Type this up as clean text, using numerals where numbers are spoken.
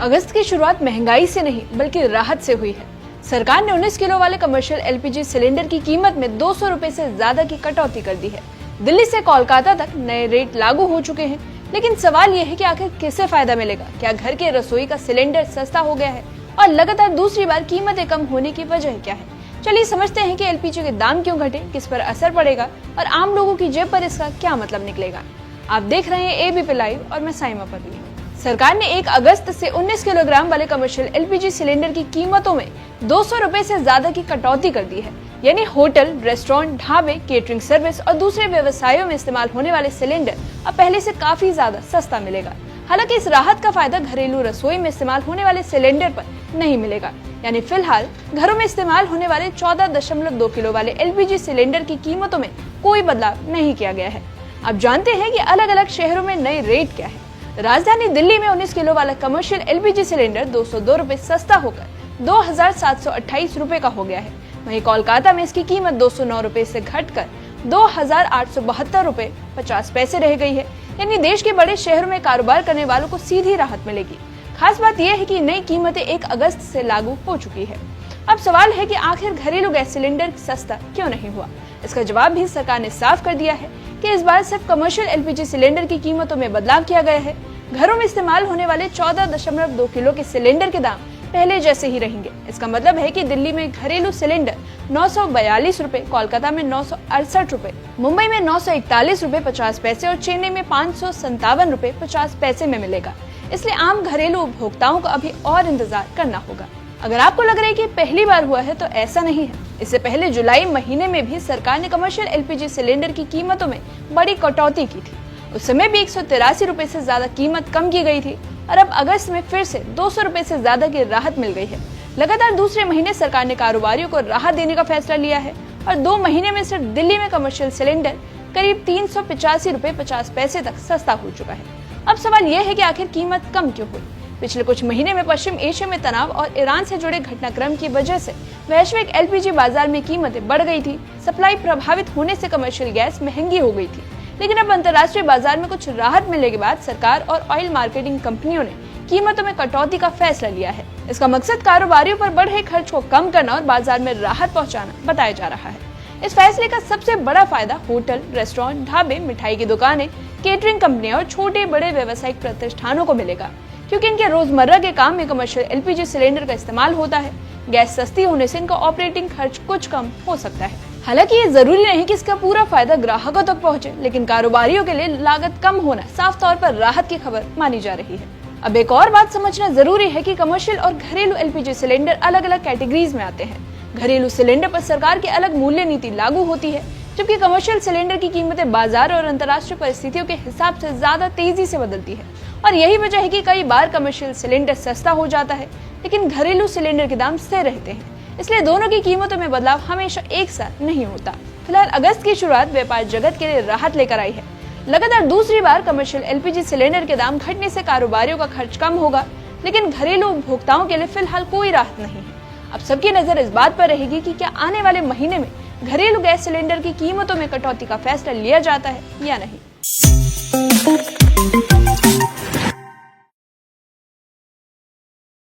अगस्त की शुरुआत महंगाई से नहीं बल्कि राहत से हुई है। सरकार ने 19 किलो वाले कमर्शियल एलपीजी सिलेंडर की कीमत में 200 रुपए से ज्यादा की कटौती कर दी है। दिल्ली से कोलकाता तक नए रेट लागू हो चुके हैं, लेकिन सवाल यह है कि आखिर किसे फायदा मिलेगा? क्या घर के रसोई का सिलेंडर सस्ता हो गया है और लगातार दूसरी बार कीमतें कम होने की वजह क्या है? चलिए समझते हैं कि एलपीजी के दाम क्यों घटे, किस पर असर पड़ेगा और आम लोगों की जेब पर इसका क्या मतलब निकलेगा। आप देख रहे हैं एबीपी लाइव और मैं साइमा पगली। सरकार ने 1 अगस्त से 19 किलोग्राम वाले कमर्शियल एलपीजी सिलेंडर की कीमतों में 200 रुपए से ज्यादा की कटौती कर दी है। यानी होटल, रेस्टोरेंट, ढाबे, केटरिंग सर्विस और दूसरे व्यवसायों में इस्तेमाल होने वाले सिलेंडर अब पहले से काफी ज्यादा सस्ता मिलेगा। हालांकि इस राहत का फायदा घरेलू रसोई में इस्तेमाल होने वाले सिलेंडर पर नहीं मिलेगा। यानी फिलहाल घरों में इस्तेमाल होने वाले 14.2 किलो वाले एलपीजी सिलेंडर की कीमतों में कोई बदलाव नहीं किया गया है। अब जानते हैं कि अलग अलग शहरों में नए रेट क्या है। राजधानी दिल्ली में 19 किलो वाला कमर्शियल एलपीजी सिलेंडर 202 रुपए सस्ता होकर 2728 रुपए का हो गया है। वहीं कोलकाता में इसकी कीमत 209 रुपए से घटकर 2872 रुपए 50 पैसे रह गई है। यानी देश के बड़े शहरों में कारोबार करने वालों को सीधी राहत मिलेगी। खास बात यह है कि नई कीमतें 1 अगस्त से लागू हो चुकी है। अब सवाल है कि आखिर घरेलू गैस सिलेंडर सस्ता क्यों नहीं हुआ? इसका जवाब भी सरकार ने साफ कर दिया है कि इस बार सिर्फ कमर्शियल एलपीजी सिलेंडर की कीमतों में बदलाव किया गया है। घरों में इस्तेमाल होने वाले 14.2 किलो के सिलेंडर के दाम पहले जैसे ही रहेंगे। इसका मतलब है कि दिल्ली में घरेलू सिलेंडर 942 रुपए, कोलकाता में 968 रुपए, मुंबई में 941 रुपए 50 पैसे और चेन्नई में 557 रुपए 50 पैसे में मिलेगा। इसलिए आम घरेलू उपभोक्ताओं को अभी और इंतजार करना होगा। अगर आपको लग रहा है कि पहली बार हुआ है तो ऐसा नहीं है। इससे पहले जुलाई महीने में भी सरकार ने कमर्शियल एलपीजी सिलेंडर की कीमतों में बड़ी कटौती की थी। उस समय भी 183 रुपए से ज्यादा कीमत कम की गई थी और अब अगस्त में फिर से 200 रुपए से ज्यादा की राहत मिल गई है। लगातार दूसरे महीने सरकार ने कारोबारियों को राहत देने का फैसला लिया है और 2 महीने में सिर्फ दिल्ली में कमर्शियल सिलेंडर करीब 385 रुपए 50 पैसे तक सस्ता हो चुका है। अब सवाल यह है कि आखिर कीमत कम क्यों हुई? पिछले कुछ महीने में पश्चिम एशिया में तनाव और ईरान से जुड़े घटनाक्रम की वजह से वैश्विक एलपीजी बाजार में कीमतें बढ़ गई थी। सप्लाई प्रभावित होने से कमर्शियल गैस महंगी हो गई थी, लेकिन अब अंतर्राष्ट्रीय बाजार में कुछ राहत मिलने के बाद सरकार और ऑयल मार्केटिंग कंपनियों ने कीमतों में कटौती का फैसला लिया है। इसका मकसद कारोबारियों पर बढ़ रहे खर्च को कम करना और बाजार में राहत पहुंचाना बताया जा रहा है। इस फैसले का सबसे बड़ा फायदा होटल, रेस्टोरेंट, ढाबे, मिठाई की दुकानें, केटरिंग कंपनियां और छोटे बड़े व्यावसायिक प्रतिष्ठानों को मिलेगा, क्योंकि इनके रोजमर्रा के काम में कमर्शियल एलपीजी सिलेंडर का इस्तेमाल होता है। गैस सस्ती होने से इनका ऑपरेटिंग खर्च कुछ कम हो सकता है। हालांकि ये जरूरी नहीं कि इसका पूरा फायदा ग्राहकों तक पहुंचे, लेकिन कारोबारियों के लिए लागत कम होना साफ तौर पर राहत की खबर मानी जा रही है। अब एक और बात समझना जरूरी है कि कमर्शियल और घरेलू एलपीजी सिलेंडर अलग अलग कैटेगरीज में आते हैं। घरेलू सिलेंडर पर सरकार की अलग मूल्य नीति लागू होती है, जबकि कमर्शियल सिलेंडर की कीमतें बाजार और अंतर्राष्ट्रीय परिस्थितियों के हिसाब से ज्यादा तेजी से बदलती है। और यही वजह है कि कई बार कमर्शियल सिलेंडर सस्ता हो जाता है, लेकिन घरेलू सिलेंडर के दाम स्थिर रहते हैं। इसलिए दोनों की कीमतों में बदलाव हमेशा एक साथ नहीं होता। फिलहाल अगस्त की शुरुआत व्यापार जगत के लिए राहत लेकर आई है। लगातार दूसरी बार कमर्शियल एलपीजी सिलेंडर के दाम घटने से कारोबारियों का खर्च कम होगा, लेकिन घरेलू उपभोक्ताओं के लिए फिलहाल कोई राहत नहीं है। अब सबकी नजर इस बात पर रहेगी कि क्या आने वाले महीने में घरेलू गैस सिलेंडर की कीमतों में कटौती का फैसला लिया जाता है या नहीं।